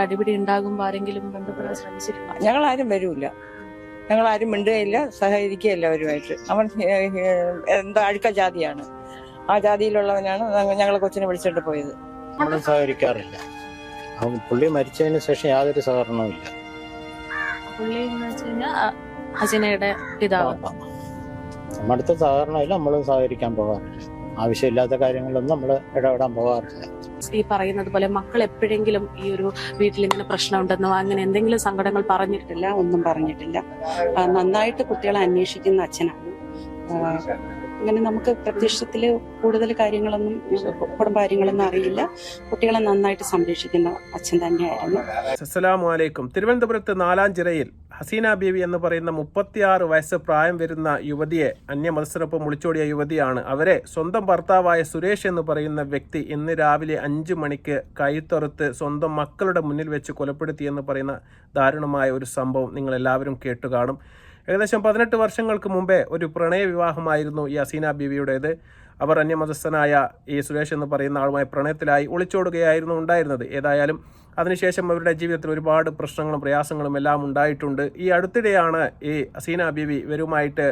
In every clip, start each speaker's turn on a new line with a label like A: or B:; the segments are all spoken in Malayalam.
A: അടിപിടി ഉണ്ടാകുമ്പോൾ ആരെങ്കിലും ബന്ധപ്പെടാൻ ശ്രമിച്ചിട്ടുണ്ടോ?
B: ഞങ്ങളാരും വരൂല, ഞങ്ങളാരും മിണ്ടുകയില്ല, സഹകരിക്കുകയില്ല അവരുമായിട്ട്. അവൻ എന്താ അഴുക്ക ജാതിയാണ്, ആ ജാതിയിലുള്ളവനാണ് ഞങ്ങളെ കൊച്ചിനെ വിളിച്ചിട്ട് പോയത്.
C: നമ്മളും സഹകരിക്കാറില്ല. പുള്ളി മരിച്ചതിന് ശേഷം യാതൊരു സഹകരണവും ഇല്ല.
A: പുള്ളി എന്ന് വെച്ച് കഴിഞ്ഞാൽ ഹസീനയുടെ പിതാവ്.
C: നമ്മുടെ അടുത്ത് സഹകരണമില്ല, നമ്മളും സഹകരിക്കാൻ പോകാറില്ല. ആവശ്യമില്ലാത്ത കാര്യങ്ങളൊന്നും നമ്മൾ ഇടപെടാൻ പോകാറില്ല.
A: ഈ പറയുന്നത് പോലെ മക്കൾ എപ്പോഴെങ്കിലും ഈ ഒരു വീട്ടിൽ ഇങ്ങനെ പ്രശ്നമുണ്ടെന്നോ അങ്ങനെ എന്തെങ്കിലും സങ്കടങ്ങൾ പറഞ്ഞിട്ടില്ല?
D: ഒന്നും പറഞ്ഞിട്ടില്ല. നന്നായിട്ട് കുട്ടികളെ അന്വേഷിക്കുന്ന അച്ഛനാണ്. അങ്ങനെ നമുക്ക് പ്രത്യക്ഷത്തില് കൂടുതൽ കാര്യങ്ങളൊന്നും കുടുംബകാര്യങ്ങളൊന്നും അറിയില്ല. കുട്ടികളെ നന്നായിട്ട് സംരക്ഷിക്കുന്ന അച്ഛൻ തന്നെയായിരുന്നു.
E: അസ്സലാമു അലൈക്കും. തിരുവനന്തപുരത്ത് നാലാഞ്ചിറയിൽ ഹസീന ബീവി എന്ന് പറയുന്ന 36 വയസ്സ് പ്രായം വരുന്ന യുവതിയെ അന്യമതസ്ഥരൊപ്പം വിളിച്ചോടിയ യുവതിയാണ്. അവരെ സ്വന്തം ഭർത്താവായ സുരേഷ് എന്ന് പറയുന്ന വ്യക്തി ഇന്ന് രാവിലെ 5 മണിക്ക് കൈത്തൊറുത്ത് സ്വന്തം മക്കളുടെ മുന്നിൽ വെച്ച് കൊലപ്പെടുത്തിയെന്ന് പറയുന്ന ദാരുണമായ ഒരു സംഭവം നിങ്ങളെല്ലാവരും കേട്ടു കാണും. ഏകദേശം 18 വർഷങ്ങൾക്ക് മുമ്പേ ഒരു പ്രണയ വിവാഹമായിരുന്നു ഈ ഹസീന ബീവിയുടേത്. അവർ അന്യമതസ്ഥനായ ഈ സുരേഷ് എന്ന് പറയുന്ന ആളുമായി പ്രണയത്തിലായി ഒളിച്ചോടുകയായിരുന്നു ഉണ്ടായിരുന്നത്. ഏതായാലും അതിനുശേഷം അവരുടെ ജീവിതത്തിൽ ഒരുപാട് പ്രശ്നങ്ങളും പ്രയാസങ്ങളും എല്ലാം ഉണ്ടായിട്ടുണ്ട്. ഈ അടുത്തിടെയാണ് ഈ ഹസീന ബീവി ഇവരുമായിട്ട്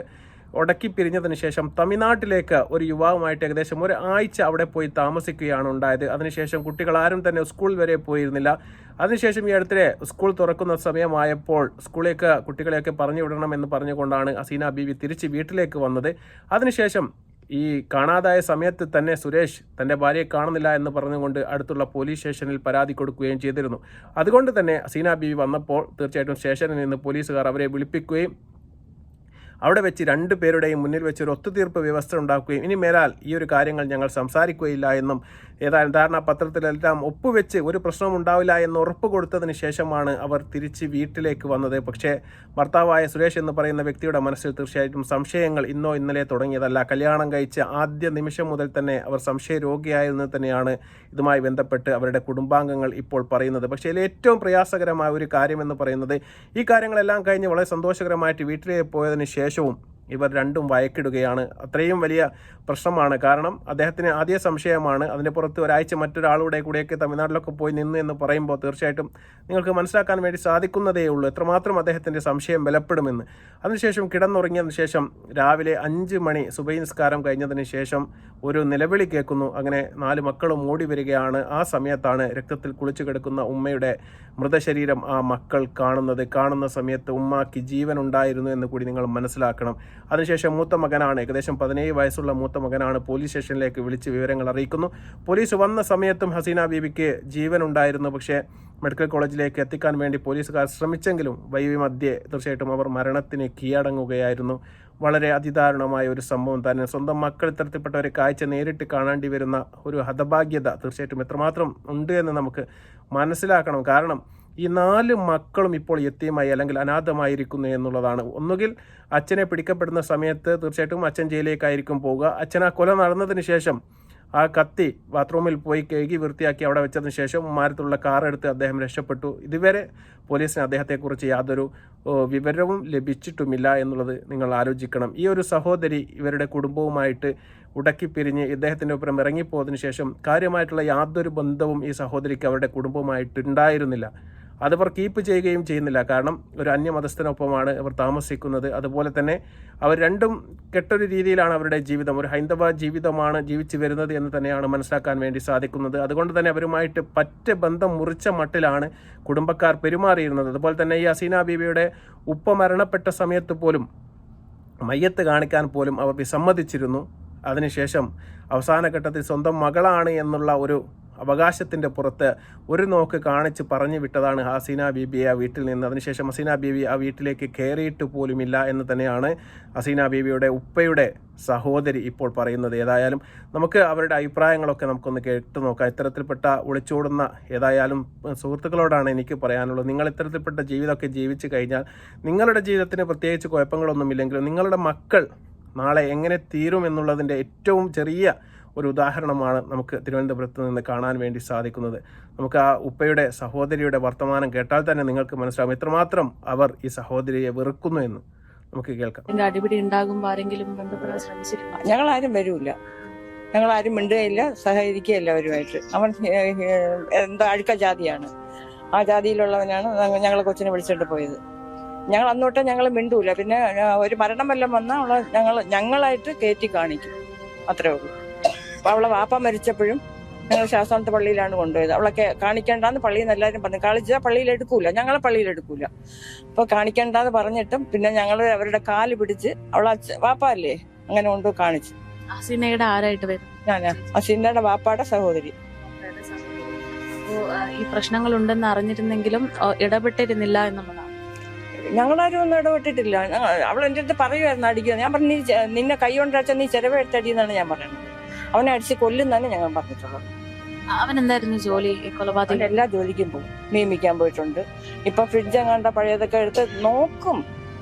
E: ഉടക്കി പിരിഞ്ഞതിന് ശേഷം തമിഴ്നാട്ടിലേക്ക് ഒരു യുവാവുമായിട്ട് ഏകദേശം ഒരു ആഴ്ച അവിടെ പോയി താമസിക്കുകയാണ് ഉണ്ടായത്. അതിനുശേഷം കുട്ടികൾ ആരും തന്നെ സ്കൂൾ വരെ പോയിരുന്നില്ല. അതിനുശേഷം ഈ അടുത്തിടെ സ്കൂൾ തുറക്കുന്ന സമയമായപ്പോൾ സ്കൂളിലേക്ക് കുട്ടികളെയൊക്കെ പറഞ്ഞു വിടണമെന്ന് പറഞ്ഞുകൊണ്ടാണ് ഹസീന ബീവി തിരിച്ച് വീട്ടിലേക്ക് വന്നത്. അതിനുശേഷം ഈ കാണാതായ സമയത്ത് തന്നെ സുരേഷ് തൻ്റെ ഭാര്യയെ കാണുന്നില്ല എന്ന് പറഞ്ഞുകൊണ്ട് അടുത്തുള്ള പോലീസ് സ്റ്റേഷനിൽ പരാതി കൊടുക്കുകയും ചെയ്തിരുന്നു. അതുകൊണ്ട് തന്നെ ഹസീന ബീവി വന്നപ്പോൾ തീർച്ചയായിട്ടും സ്റ്റേഷനിൽ നിന്ന് പോലീസുകാർ അവരെ വിളിപ്പിക്കുകയും അവിടെ വെച്ച് 2 പേരുടെയും മുന്നിൽ വെച്ച് ഒരു ഒത്തുതീർപ്പ് വ്യവസ്ഥ ഉണ്ടാക്കുകയും ഇനി മേലാൽ ഈ ഒരു കാര്യങ്ങൾ ഞങ്ങൾ സംസാരിക്കുകയില്ല എന്നും ഏതായാലും ധാരണാപത്രത്തിലെല്ലാം ഒപ്പുവെച്ച് ഒരു പ്രശ്നവും ഉണ്ടാവില്ല എന്ന് ഉറപ്പ് കൊടുത്തതിന് ശേഷമാണ് അവർ തിരിച്ച് വീട്ടിലേക്ക് വന്നത്. പക്ഷേ ഭർത്താവായ സുരേഷ് എന്ന് പറയുന്ന വ്യക്തിയുടെ മനസ്സിൽ തീർച്ചയായിട്ടും സംശയങ്ങൾ ഇന്നോ ഇന്നലെ തുടങ്ങിയതല്ല. കല്യാണം കഴിച്ച ആദ്യ നിമിഷം മുതൽ തന്നെ അവർ സംശയരോഗിയായിരുന്നു തന്നെയാണ് ഇതുമായി ബന്ധപ്പെട്ട് അവരുടെ കുടുംബാംഗങ്ങൾ ഇപ്പോൾ പറയുന്നത്. പക്ഷേ ഇതിൽ ഏറ്റവും പ്രയാസകരമായ ഒരു കാര്യമെന്ന് പറയുന്നത് ഈ കാര്യങ്ങളെല്ലാം കഴിഞ്ഞ് വളരെ സന്തോഷകരമായിട്ട് വീട്ടിലേക്ക് പോയതിന് ശേഷവും ഇവർ രണ്ടും വഴക്കിടുകയാണ്. അത്രയും വലിയ പ്രശ്നമാണ്. കാരണം അദ്ദേഹത്തിന് ആദ്യ സംശയമാണ്. അതിൻ്റെ പുറത്ത് ഒരാഴ്ച മറ്റൊരാളുടെ കൂടെയൊക്കെ തമിഴ്നാട്ടിലൊക്കെ പോയി നിന്നു എന്ന് പറയുമ്പോൾ തീർച്ചയായിട്ടും നിങ്ങൾക്ക് മനസ്സിലാക്കാൻ വേണ്ടി സാധിക്കുന്നതേ ഉള്ളൂ എത്രമാത്രം അദ്ദേഹത്തിൻ്റെ സംശയം ബലപ്പെടുമെന്ന്. അതിനുശേഷം കിടന്നുറങ്ങിയതിന് ശേഷം രാവിലെ 5 മണി സുബഹി നിസ്കാരം കഴിഞ്ഞതിന് ശേഷം ഒരു നിലവിളി കേൾക്കുന്നു. അങ്ങനെ 4 മക്കളും ഓടി വരികയാണ്. ആ സമയത്താണ് രക്തത്തിൽ കുളിച്ചു കിടക്കുന്ന ഉമ്മയുടെ മൃതശരീരം ആ മക്കൾ കാണുന്നത്. കാണുന്ന സമയത്ത് ഉമ്മാക്ക് ജീവൻ ഉണ്ടായിരുന്നു എന്ന് കൂടി നിങ്ങൾ മനസ്സിലാക്കണം. അതിനുശേഷം മൂത്ത മകനാണ്, ഏകദേശം 17 വയസ്സുള്ള മൂത്ത മകനാണ് പോലീസ് സ്റ്റേഷനിലേക്ക് വിളിച്ച് വിവരങ്ങൾ അറിയിക്കുന്നു. പോലീസ് വന്ന സമയത്തും ഹസീന ബീവിക്ക് ജീവൻ ഉണ്ടായിരുന്നു. പക്ഷേ മെഡിക്കൽ കോളേജിലേക്ക് എത്തിക്കാൻ വേണ്ടി പോലീസുകാർ ശ്രമിച്ചെങ്കിലും വൈവിമധ്യേ തീർച്ചയായിട്ടും അവർ മരണത്തിന് കീഴടങ്ങുകയായിരുന്നു. വളരെ അതിദാരുണമായ ഒരു സംഭവം തന്നെ. സ്വന്തം മക്കൾ ഇത്തരത്തിൽപ്പെട്ട ഒരു കാഴ്ച നേരിട്ട് കാണേണ്ടി വരുന്ന ഒരു ഹതഭാഗ്യത തീർച്ചയായിട്ടും എത്രമാത്രം ഉണ്ട് എന്ന് നമുക്ക് മനസ്സിലാക്കണം. കാരണം ഈ 4 മക്കളും ഇപ്പോൾ യത്തീമായി അല്ലെങ്കിൽ അനാഥമായിരിക്കുന്നു എന്നുള്ളതാണ്. ഒന്നുകിൽ അച്ഛനെ പിടിക്കപ്പെടുന്ന സമയത്ത് തീർച്ചയായിട്ടും അച്ഛൻ ജയിലിലേക്കായിരിക്കും പോവുക. അച്ഛൻ ആ കൊല നടന്നതിന് ശേഷം ആ കത്തി ബാത്റൂമിൽ പോയി കഴുകി വൃത്തിയാക്കി അവിടെ വെച്ചതിന് ശേഷം ഉമ്മാരത്തുള്ള കാറെടുത്ത് അദ്ദേഹം രക്ഷപ്പെട്ടു. ഇതുവരെ പോലീസിന് അദ്ദേഹത്തെക്കുറിച്ച് യാതൊരു വിവരവും ലഭിച്ചിട്ടുമില്ല എന്നുള്ളത് നിങ്ങൾ ആലോചിക്കണം. ഈ ഒരു സഹോദരി ഇവരുടെ കുടുംബവുമായിട്ട് ഉടക്കിപ്പിരിഞ്ഞ് ഇദ്ദേഹത്തിൻ്റെ ഒപ്പം ഇറങ്ങിപ്പോയതിനു ശേഷം കാര്യമായിട്ടുള്ള യാതൊരു ബന്ധവും ഈ സഹോദരിക്ക് അവരുടെ കുടുംബവുമായിട്ടുണ്ടായിരുന്നില്ല. അതവർ കീപ്പ് ചെയ്യുകയും ചെയ്യുന്നില്ല. കാരണം ഒരു അന്യമതസ്ഥനൊപ്പമാണ് അവർ താമസിക്കുന്നത്. അതുപോലെ തന്നെ അവർ രണ്ടും കെട്ടൊരു രീതിയിലാണ് അവരുടെ ജീവിതം, ഒരു ഹൈന്ദവ ജീവിതമാണ് ജീവിച്ചു വരുന്നത് എന്ന് തന്നെയാണ് മനസ്സിലാക്കാൻ വേണ്ടി സാധിക്കുന്നത്. അതുകൊണ്ട് തന്നെ അവരുമായിട്ട് പറ്റ ബന്ധം മുറിച്ച മട്ടിലാണ് കുടുംബക്കാർ പെരുമാറിയിരുന്നത്. അതുപോലെ തന്നെ ഈ ഹസീന ബീവിയുടെ ഉപ്പ മരണപ്പെട്ട സമയത്ത് പോലും മയ്യത്ത് കാണിക്കാൻ പോലും അവർ വിസമ്മതിച്ചിരുന്നു. അതിനുശേഷം അവസാന ഘട്ടത്തിൽ സ്വന്തം മകളാണ് എന്നുള്ള ഒരു അവകാശത്തിൻ്റെ പുറത്ത് ഒരു നോക്ക് കാണിച്ച് പറഞ്ഞു വിട്ടതാണ് ഹസീന ബീബിയെ ആ വീട്ടിൽ നിന്ന്. അതിനുശേഷം ഹസീന ബീബി ആ വീട്ടിലേക്ക് കയറിയിട്ട് പോലുമില്ല എന്ന് തന്നെയാണ് ഹസീന ബീബിയുടെ ഉപ്പയുടെ സഹോദരി ഇപ്പോൾ പറയുന്നത്. ഏതായാലും നമുക്ക് അവരുടെ അഭിപ്രായങ്ങളൊക്കെ നമുക്കൊന്ന് കേട്ടു നോക്കാം. ഇത്തരത്തിൽപ്പെട്ട ഒളിച്ചോടുന്ന ഏതായാലും സുഹൃത്തുക്കളോടാണ് എനിക്ക് പറയാനുള്ളത്. നിങ്ങൾ ഇത്തരത്തിൽപ്പെട്ട ജീവിതമൊക്കെ ജീവിച്ചു കഴിഞ്ഞാൽ നിങ്ങളുടെ ജീവിതത്തിന് പ്രത്യേകിച്ച് കുഴപ്പങ്ങളൊന്നുമില്ലെങ്കിലും നിങ്ങളുടെ മക്കൾ നാളെ എങ്ങനെ തീരും എന്നുള്ളതിൻ്റെ ഏറ്റവും ചെറിയ ഒരു ഉദാഹരണമാണ് നമുക്ക് തിരുവനന്തപുരത്ത് നിന്ന് കാണാൻ വേണ്ടി സാധിക്കുന്നത്. നമുക്ക് ആ ഉപ്പയുടെ സഹോദരിയുടെ വർത്തമാനം കേട്ടാൽ തന്നെ നിങ്ങൾക്ക് മനസ്സിലാവും എത്രമാത്രം അവർ ഈ സഹോദരിയെ വെറുക്കുന്നു എന്ന്. നമുക്ക് കേൾക്കാം.
A: അടിപിടി ഉണ്ടാകുമ്പോൾ ആരെങ്കിലും ബന്ധപ്പെടാൻ ശ്രമിച്ചിട്ടുണ്ടോ?
B: ഞങ്ങളാരും വരൂല, ഞങ്ങളാരും മിണ്ടുകയില്ല, സഹകരിക്കുകയില്ല അവരുമായിട്ട്. അവൻ എന്താ അഴുക്ക ജാതിയാണ്, ആ ജാതിയിലുള്ളവനാണ് ഞങ്ങളെ കൊച്ചിനെ വിളിച്ചിട്ട് പോയത്. ഞങ്ങൾ അന്നോട്ടേ ഞങ്ങൾ മിണ്ടൂല. പിന്നെ ഒരു മരണം വല്ലതും വന്നാൽ അവളെ ഞങ്ങളായിട്ട് കയറ്റി കാണിക്കും, അത്രേ ഉള്ളൂ. അപ്പൊ അവളെ വാപ്പ മരിച്ചപ്പോഴും ഞങ്ങൾ ശാസ്താനത്തെ പള്ളിയിലാണ് കൊണ്ടുപോയത്. അവളെ കാണിക്കേണ്ടെന്ന് പള്ളിയിൽ നിന്ന് എല്ലാവരും പറഞ്ഞു. കാണിച്ചാൽ പള്ളിയിൽ എടുക്കൂല, ഞങ്ങളെ പള്ളിയിൽ എടുക്കൂല. അപ്പൊ കാണിക്കേണ്ടെന്ന് പറഞ്ഞിട്ടും പിന്നെ ഞങ്ങൾ അവരുടെ കാല് പിടിച്ച് അവളെ വാപ്പ അല്ലേ അങ്ങനെ കൊണ്ട് കാണിച്ചു.
A: ഹസീനയുടെ ആരായിട്ട് വരും?
B: ഞാൻ ഹസീനയുടെ വാപ്പാടെ സഹോദരി.
A: ഈ പ്രശ്നങ്ങൾ ഉണ്ടെന്ന് അറിഞ്ഞിരുന്നെങ്കിലും ഇടപെട്ടിരുന്നില്ല എന്നുള്ളതാണ്.
B: ഞങ്ങളാരും ഒന്നും ഇടപെട്ടിട്ടില്ല. അവൾ എൻ്റെ അടുത്ത് പറയുമായിരുന്നു അടിക്കുക. ഞാൻ പറഞ്ഞു, നിന്നെ കൈ കൊണ്ടടിച്ചാൽ നീ ചെലവെടുത്തടിയെന്നാണ് ഞാൻ പറയുന്നത്. അവനെ അടിച്ച് കൊല്ലുന്നതാണ് ഞങ്ങൾ പറഞ്ഞിട്ടുള്ളത്.
A: അവൻ എന്തായിരുന്നു ജോലി? കൊലപാതകം
B: എല്ലാ ജോലിക്കും പോകും, നിയമിക്കാൻ പോയിട്ടുണ്ട്. ഇപ്പൊ ഫ്രിഡ്ജ് എങ്ങാണ്ട പഴയതൊക്കെ എടുത്ത് നോക്കും.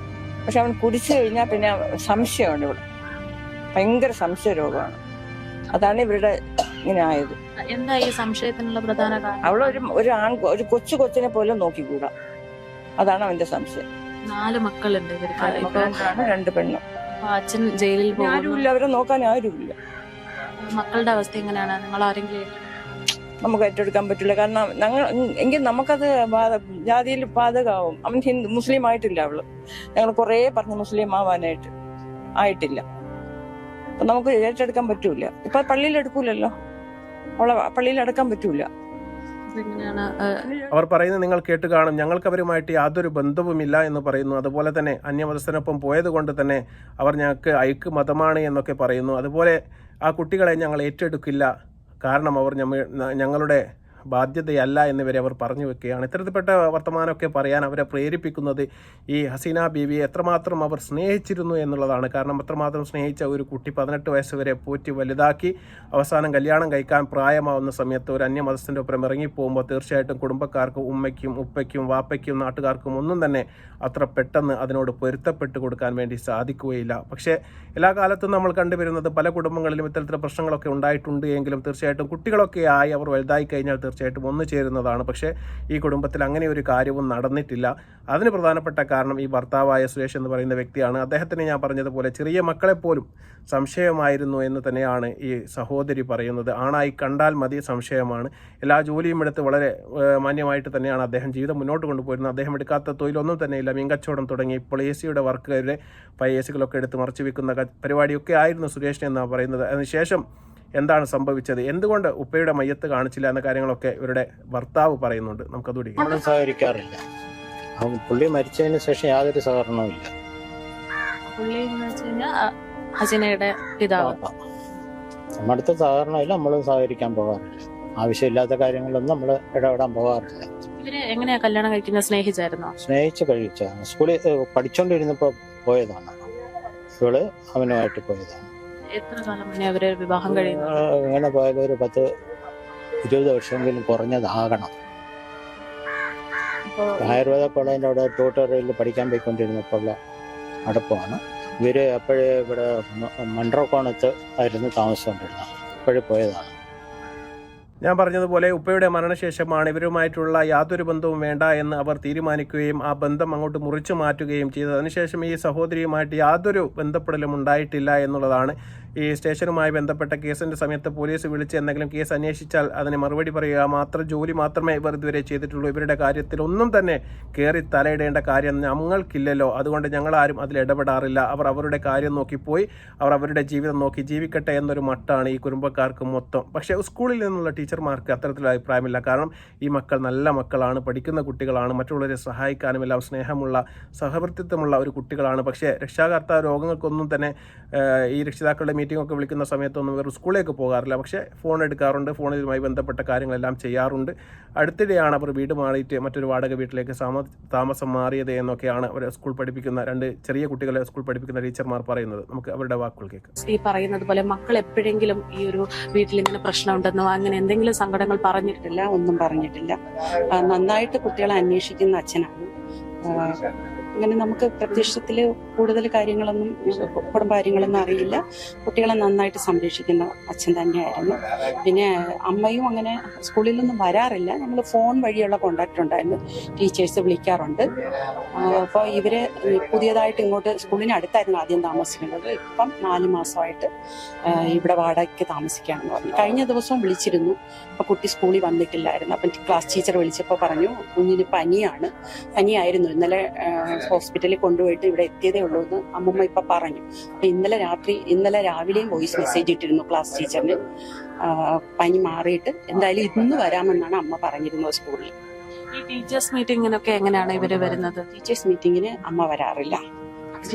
B: പക്ഷെ അവൻ കുടിച്ചു കഴിഞ്ഞാൽ പിന്നെ സംശയമാണ്. ഇവിടെ ഭയങ്കര സംശയ രോഗമാണ്. അതാണ് ഇവരുടെ ഇങ്ങനെ ആയത്.
A: എന്താ ഈ സംശയത്തിനുള്ള പ്രധാന കാരണം?
B: ഒരു കൊച്ചിനെ പോലും നോക്കിക്കൂടാ, അതാണ് അവന്റെ സംശയം.
A: 4 മക്കളുണ്ട് ഇവർക്ക്.
B: 2 പെണ്ണും.
A: അച്ഛൻ ജയിലിൽ പോകും.
B: ആരുമില്ല, അവരെ നോക്കാൻ ആരുമില്ല.
A: മക്കളുടെ അവസ്ഥ എങ്ങനെയാണ്? നിങ്ങൾ ആരെങ്കിലും
B: നമുക്ക് ഏറ്റെടുക്കാൻ പറ്റില്ല. കാരണം എങ്കിൽ നമുക്കത് ജാതിയിൽ ബാധകമാവും. അവൻ മുസ്ലിം ആയിട്ടില്ല. അവള് ഞങ്ങൾ കുറെ പറഞ്ഞു മുസ്ലിം ആയിട്ടില്ല. അപ്പൊ നമുക്ക് ഏറ്റെടുക്കാൻ പറ്റൂല. ഇപ്പൊ പള്ളിയിൽ എടുക്കൂലല്ലോ, അവളെ പള്ളിയിൽ അടക്കാൻ പറ്റൂല.
E: അവർ പറയുന്നത് നിങ്ങൾ കേട്ട് കാണും. ഞങ്ങൾക്ക് അവരുമായിട്ട് യാതൊരു ബന്ധവുമില്ല എന്ന് പറയുന്നു. അതുപോലെ തന്നെ അന്യമതസ്ഥനൊപ്പം പോയത് കൊണ്ട് തന്നെ അവർ ഞങ്ങൾക്ക് ഐക്യ മതമാണ് എന്നൊക്കെ പറയുന്നു. അതുപോലെ ആ കുട്ടികളെ ഞങ്ങൾ ഏറ്റെടുക്കില്ല, കാരണം അവർ ഞങ്ങളുടെ ബാധ്യതയല്ല എന്നിവരെ അവർ പറഞ്ഞു വെക്കുകയാണ്. ഇത്തരത്തിൽപ്പെട്ട വർത്തമാനമൊക്കെ പറയാൻ അവരെ പ്രേരിപ്പിക്കുന്നത് ഈ ഹസീന ബീവിയെ എത്രമാത്രം അവർ സ്നേഹിച്ചിരുന്നു എന്നുള്ളതാണ്. കാരണം അത്രമാത്രം സ്നേഹിച്ച ഒരു കുട്ടി 18 വയസ്സ് വരെ പോറ്റി വലുതാക്കി അവസാനം കല്യാണം കഴിക്കാൻ പ്രായമാവുന്ന സമയത്ത് ഒരു അന്യമതസ്ഥൻ്റെ ഒപ്പം ഇറങ്ങിപ്പോകുമ്പോൾ തീർച്ചയായിട്ടും കുടുംബക്കാർക്കും ഉമ്മയ്ക്കും ഉപ്പയ്ക്കും വാപ്പയ്ക്കും നാട്ടുകാർക്കും ഒന്നും തന്നെ അത്ര പെട്ടെന്ന് അതിനോട് പൊരുത്തപ്പെട്ട് കൊടുക്കാൻ വേണ്ടി സാധിക്കുകയില്ല. പക്ഷേ എല്ലാ കാലത്തും നമ്മൾ കണ്ടുവരുന്നത് പല കുടുംബങ്ങളിലും ഇത്തരത്തിലുള്ള പ്രശ്നങ്ങളൊക്കെ ഉണ്ടായിട്ടുണ്ട് എങ്കിലും തീർച്ചയായിട്ടും കുട്ടികളൊക്കെ ആയി അവർ വലുതായി കഴിഞ്ഞാൽ തീർച്ചയായിട്ടും ഒന്നു ചേരുന്നതാണ്. പക്ഷേ ഈ കുടുംബത്തിൽ അങ്ങനെ ഒരു കാര്യവും നടന്നിട്ടില്ല. അതിന് പ്രധാനപ്പെട്ട കാരണം ഈ ഭർത്താവായ സുരേഷ് എന്ന് പറയുന്ന വ്യക്തിയാണ്. അദ്ദേഹത്തിന് ഞാൻ പറഞ്ഞതുപോലെ ചെറിയ മക്കളെപ്പോലും സംശയമായിരുന്നു എന്ന് തന്നെയാണ് ഈ സഹോദരി പറയുന്നത്. ആണായി കണ്ടാൽ മതി സംശയമാണ്. എല്ലാ ജോലിയും എടുത്ത് വളരെ മാന്യമായിട്ട് തന്നെയാണ് അദ്ദേഹം ജീവിതം മുന്നോട്ട് കൊണ്ടുപോയിരുന്നത്. അദ്ദേഹം എടുക്കാത്ത തൊഴിലൊന്നും തന്നെയില്ല. മീൻകച്ചവടം തുടങ്ങി ഇപ്പോൾ AC-യുടെ വർക്കുകാരുടെ AC-കളൊക്കെ എടുത്ത് മറച്ചു വെക്കുന്ന പരിപാടിയൊക്കെ ആയിരുന്നു സുരേഷിന് എന്നാണ് പറയുന്നത്. അതിനുശേഷം എന്താണ് സംഭവിച്ചത്, എന്തുകൊണ്ട് ഉപ്പയുടെ മയ്യത്ത് കാണിച്ചില്ല എന്ന കാര്യങ്ങളൊക്കെ ഇവരുടെ ഭർത്താവ് പറയുന്നുണ്ട്. നമുക്കതുകൂടി.
C: നമ്മളും സഹകരിക്കാറില്ല. പുള്ളി മരിച്ചതിന് ശേഷം യാതൊരു സഹകരണവും ഇല്ല.
A: പുള്ളി എന്ന് വെച്ച് കഴിഞ്ഞാൽ ഹസീനയുടെ പിതാവ്.
C: നമ്മുടെ അടുത്ത സഹകരണമില്ല, നമ്മളും സഹകരിക്കാൻ പോകാറില്ല. ആവശ്യമില്ലാത്ത കാര്യങ്ങളൊന്നും നമ്മൾ ഇടപെടാൻ പോകാറില്ല.
A: ഇവര് എങ്ങനെയാ കല്യാണം കഴിക്കുന്നത്? സ്നേഹിച്ചായിരുന്നോ?
C: സ്നേഹിച്ച് കഴിച്ചാണ്. സ്കൂളിൽ പഠിച്ചോണ്ടിരുന്നപ്പോ പോയതാണ്. ഇവള് അവനുമായിട്ട് പോയതാണ്.
A: എത്ര കാലം മുന്നേ അവര് വിവാഹം കഴിയുന്നു?
C: ഇങ്ങനെ പോയത് ഒരു 10-20 വർഷമെങ്കിലും കുറഞ്ഞതാകണം. ആയുർവേദ കോളേജിന്റെ അവിടെ ട്യൂട്ടോറിയലിൽ പഠിക്കാൻ പോയിക്കൊണ്ടിരുന്നപ്പോൾ ഉള്ള അടുപ്പമാണ്. ഇവര് അപ്പോഴേ ഇവിടെ മൺട്രോക്കോണത്ത് ആയിരുന്നു താമസിച്ചുകൊണ്ടിരുന്നത്. അപ്പോഴേ പോയതാണ്.
E: ഞാൻ പറഞ്ഞതുപോലെ ഉപ്പയുടെ മരണശേഷമാണ് ഇവരുമായിട്ടുള്ള യാതൊരു ബന്ധവും വേണ്ട എന്ന് അവർ തീരുമാനിക്കുകയും ആ ബന്ധം അങ്ങോട്ട് മുറിച്ചു മാറ്റുകയും ചെയ്തത്. അതിനുശേഷം ഈ സഹോദരിയുമായിട്ട് യാതൊരു ബന്ധപ്പെടലും ഉണ്ടായിട്ടില്ല എന്നുള്ളതാണ്. ഈ സ്റ്റേഷനുമായി ബന്ധപ്പെട്ട കേസിൻ്റെ സമയത്ത് പോലീസ് വിളിച്ച് എന്തെങ്കിലും കേസ് അന്വേഷിച്ചാൽ അതിന് മറുപടി പറയുക ജോലി മാത്രമേ ഇവർ ഇതുവരെ ചെയ്തിട്ടുള്ളൂ. ഇവരുടെ കാര്യത്തിൽ ഒന്നും തന്നെ കയറി തലയിടേണ്ട കാര്യം ഞങ്ങൾക്കില്ലല്ലോ, അതുകൊണ്ട് ഞങ്ങളാരും അതിൽ ഇടപെടാറില്ല. അവർ അവരുടെ കാര്യം നോക്കിപ്പോയി അവർ അവരുടെ ജീവിതം നോക്കി ജീവിക്കട്ടെ എന്നൊരു മട്ടാണ് ഈ കുടുംബക്കാർക്ക് മൊത്തം. പക്ഷേ സ്കൂളിൽ നിന്നുള്ള ടീച്ചർമാർക്ക് അത്തരത്തിലുള്ള അഭിപ്രായമില്ല. കാരണം ഈ മക്കൾ നല്ല മക്കളാണ്, പഠിക്കുന്ന കുട്ടികളാണ്, മറ്റുള്ളവരെ സഹായിക്കാനും എല്ലാം സ്നേഹമുള്ള സഹവർത്തിത്വമുള്ള ഒരു കുട്ടികളാണ്. പക്ഷേ രക്ഷാകർത്താ രോഗങ്ങൾക്കൊന്നും തന്നെ ഈ രക്ഷിതാക്കളുടെ മീറ്റിംഗ് ഒക്കെ വിളിക്കുന്ന സമയത്തൊന്നും ഇവർ സ്കൂളിലേക്ക് പോകാറില്ല. പക്ഷേ ഫോൺ എടുക്കാറുണ്ട്, ഫോണുമായി ബന്ധപ്പെട്ട കാര്യങ്ങളെല്ലാം ചെയ്യാറുണ്ട്. അടുത്തിടെയാണ് അവർ വീട് മാറിയിട്ട് മറ്റൊരു വാടക വീട്ടിലേക്ക് താമസം മാറിയത് എന്നൊക്കെയാണ് അവർ സ്കൂൾ പഠിപ്പിക്കുന്ന 2 ചെറിയ കുട്ടികളെ സ്കൂൾ പഠിപ്പിക്കുന്ന ടീച്ചർമാർ പറയുന്നത്. നമുക്ക് അവരുടെ വാക്കുകൾ കേൾക്കാം.
A: ഈ പറയുന്നത് പോലെ മക്കൾ എപ്പോഴെങ്കിലും ഈ ഒരു വീട്ടിൽ ഇങ്ങനെ പ്രശ്നമുണ്ടെന്നോ അങ്ങനെ എന്തെങ്കിലും സങ്കടങ്ങൾ പറഞ്ഞിട്ടില്ല?
D: ഒന്നും പറഞ്ഞിട്ടില്ല. നന്നായിട്ട് കുട്ടികളെ അന്വേഷിക്കുന്ന അച്ഛനാണ്. അങ്ങനെ നമുക്ക് പ്രത്യക്ഷത്തില് കൂടുതൽ കാര്യങ്ങളൊന്നും കുടുംബകാര്യങ്ങളൊന്നും അറിയില്ല. കുട്ടികളെ നന്നായിട്ട് സംരക്ഷിക്കുന്ന അച്ഛൻ തന്നെയായിരുന്നു. പിന്നെ അമ്മയും അങ്ങനെ സ്കൂളിലൊന്നും വരാറില്ല. ഞങ്ങൾ ഫോൺ വഴിയുള്ള കോണ്ടാക്ട് ഉണ്ടായിരുന്നു. ടീച്ചേഴ്സ് വിളിക്കാറുണ്ട്. അപ്പോൾ ഇവര് പുതിയതായിട്ട് ഇങ്ങോട്ട് സ്കൂളിന് അടുത്തായിരുന്നു ആദ്യം താമസിക്കുന്നത്. ഇപ്പം 4 മാസമായിട്ട് ഇവിടെ വാടകയ്ക്ക് താമസിക്കുകയാണെന്ന് പറഞ്ഞു. കഴിഞ്ഞ ദിവസം വിളിച്ചിരുന്നു. അപ്പോൾ കുട്ടി സ്കൂളിൽ വന്നിട്ടില്ലായിരുന്നു. അപ്പം ക്ലാസ് ടീച്ചർ വിളിച്ചപ്പോൾ പറഞ്ഞു കുഞ്ഞിന് പനിയായിരുന്നു. ഇന്നലെ ഹോസ്പിറ്റലിൽ കൊണ്ടുപോയിട്ട് ഇവിടെ എത്തിയതേ ഉള്ളൂ എന്ന് അമ്മൂമ്മ ഇപ്പം പറഞ്ഞു. അപ്പം ഇന്നലെ രാവിലെയും വോയിസ് മെസ്സേജ് ഇട്ടിരുന്നു ക്ലാസ് ടീച്ചറിന്. പനി മാറിയിട്ട് എന്തായാലും ഇന്ന് വരാമെന്നാണ് അമ്മ പറഞ്ഞിരുന്നത് സ്കൂളിൽ.
A: ഈ ടീച്ചേഴ്സ് മീറ്റിങ്ങിനൊക്കെ എങ്ങനെയാണ് ഇവര് വരുന്നത്?
D: ടീച്ചേഴ്സ് മീറ്റിങ്ങിന് അമ്മ വരാറില്ല,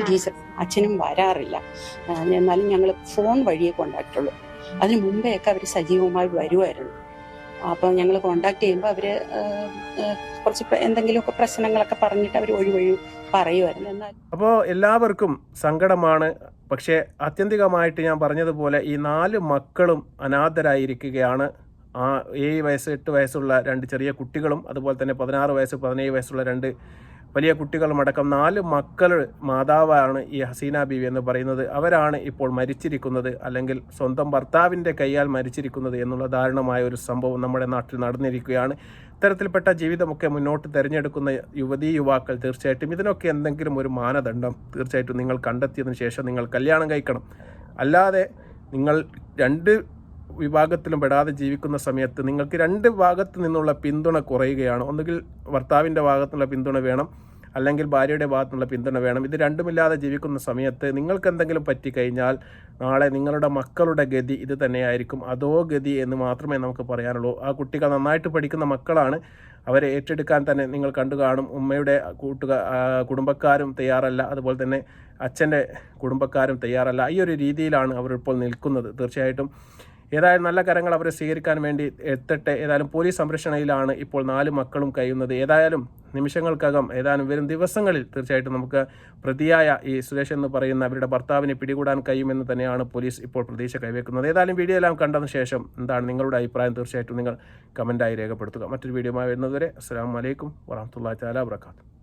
D: ടീച്ചർ അച്ഛനും വരാറില്ല. എന്നാലും ഞങ്ങൾ ഫോൺ വഴിയേ കോണ്ടാക്റ്റുള്ളൂ. അതിന് മുമ്പേയൊക്കെ അവർ സജീവമായി വരുമായിരുന്നു. അപ്പോൾ ഞങ്ങൾ കോണ്ടാക്ട് ചെയ്യുമ്പോൾ അവർ കുറച്ച് എന്തെങ്കിലുമൊക്കെ പ്രശ്നങ്ങളൊക്കെ പറഞ്ഞിട്ട് അവർ ഒഴി പറയുമായിരുന്നു. എന്നാൽ
E: അപ്പോൾ എല്ലാവർക്കും സങ്കടമാണ്. പക്ഷേ ആത്യന്തികമായിട്ട് ഞാൻ പറഞ്ഞതുപോലെ ഈ 4 മക്കളും അനാഥരായിരിക്കുകയാണ്. 7 വയസ്സ് 8 വയസ്സുള്ള 2 ചെറിയ കുട്ടികളും അതുപോലെ തന്നെ 16 വയസ്സ് 17 വയസ്സുള്ള 2 വലിയ കുട്ടികളുമടക്കം 4 മക്കൾ മാതാവാണ് ഈ ഹസീന ബീവി എന്ന് പറയുന്നത്. അവരാണ് ഇപ്പോൾ മരിച്ചിരിക്കുന്നത്, അല്ലെങ്കിൽ സ്വന്തം ഭർത്താവിൻ്റെ കൈയാൽ മരിച്ചിരിക്കുന്നത് എന്നുള്ള ദാരുണമായ ഒരു സംഭവം നമ്മുടെ നാട്ടിൽ നടന്നിരിക്കുകയാണ്. ഇത്തരത്തിൽപ്പെട്ട ജീവിതമൊക്കെ മുന്നോട്ട് തിരഞ്ഞെടുക്കുന്ന യുവാക്കൾ തീർച്ചയായിട്ടും ഇതിനൊക്കെ എന്തെങ്കിലും ഒരു മാനദണ്ഡം തീർച്ചയായിട്ടും നിങ്ങൾ കണ്ടെത്തിയതിനു ശേഷം നിങ്ങൾ കല്യാണം കഴിക്കണം. അല്ലാതെ നിങ്ങൾ 2 വിഭാഗത്തിലും പെടാതെ ജീവിക്കുന്ന സമയത്ത് നിങ്ങൾക്ക് 2 ഭാഗത്തു നിന്നുള്ള പിന്തുണ കുറയുകയാണ്. ഒന്നുകിൽ ഭർത്താവിൻ്റെ ഭാഗത്തുനിന്നുള്ള പിന്തുണ വേണം, അല്ലെങ്കിൽ ഭാര്യയുടെ ഭാഗത്തുനിന്നുള്ള പിന്തുണ വേണം. ഇത് രണ്ടുമില്ലാതെ ജീവിക്കുന്ന സമയത്ത് നിങ്ങൾക്ക് എന്തെങ്കിലും പറ്റിക്കഴിഞ്ഞാൽ നാളെ നിങ്ങളുടെ മക്കളുടെ ഗതി ഇത് തന്നെയായിരിക്കും. അതോ ഗതി എന്ന് മാത്രമേ നമുക്ക് പറയാനുള്ളൂ. ആ കുട്ടികൾ നന്നായിട്ട് പഠിക്കുന്ന മക്കളാണ്. അവരെ ഏറ്റെടുക്കാൻ തന്നെ നിങ്ങൾ കണ്ടു കാണും. ഉമ്മയുടെ കുടുംബക്കാരും തയ്യാറല്ല, അതുപോലെ തന്നെ അച്ഛൻ്റെ കുടുംബക്കാരും തയ്യാറല്ല. ഈ ഒരു രീതിയിലാണ് അവരിപ്പോൾ നിൽക്കുന്നത്. തീർച്ചയായിട്ടും ഏതായാലും നല്ല കരങ്ങൾ അവരെ സ്വീകരിക്കാൻ വേണ്ടി എത്തട്ടെ. ഏതായാലും പോലീസ് സംരക്ഷണയിലാണ് ഇപ്പോൾ 4 മക്കളും കഴിയുന്നത്. ഏതായാലും നിമിഷങ്ങൾക്കകം, ഏതാനും വരും ദിവസങ്ങളിൽ തീർച്ചയായിട്ടും നമുക്ക് പ്രതിയായ ഈ സുരേഷ് എന്ന് പറയുന്ന അവരുടെ ഭർത്താവിനെ പിടികൂടാൻ കഴിയുമെന്ന് തന്നെയാണ് പോലീസ് ഇപ്പോൾ പ്രതീക്ഷ കൈവെക്കുന്നത്. ഏതായാലും വീഡിയോ എല്ലാം കണ്ടതിന് ശേഷം എന്താണ് നിങ്ങളുടെ അഭിപ്രായം തീർച്ചയായിട്ടും നിങ്ങൾ കമൻറ്റായി രേഖപ്പെടുത്തുക. മറ്റൊരു വീഡിയോയുമായി വരുന്നതുവരെ അസ്സലാമു അലൈക്കും വറഹ്മത്തുള്ളാഹി തആല വബറകാതുഹു.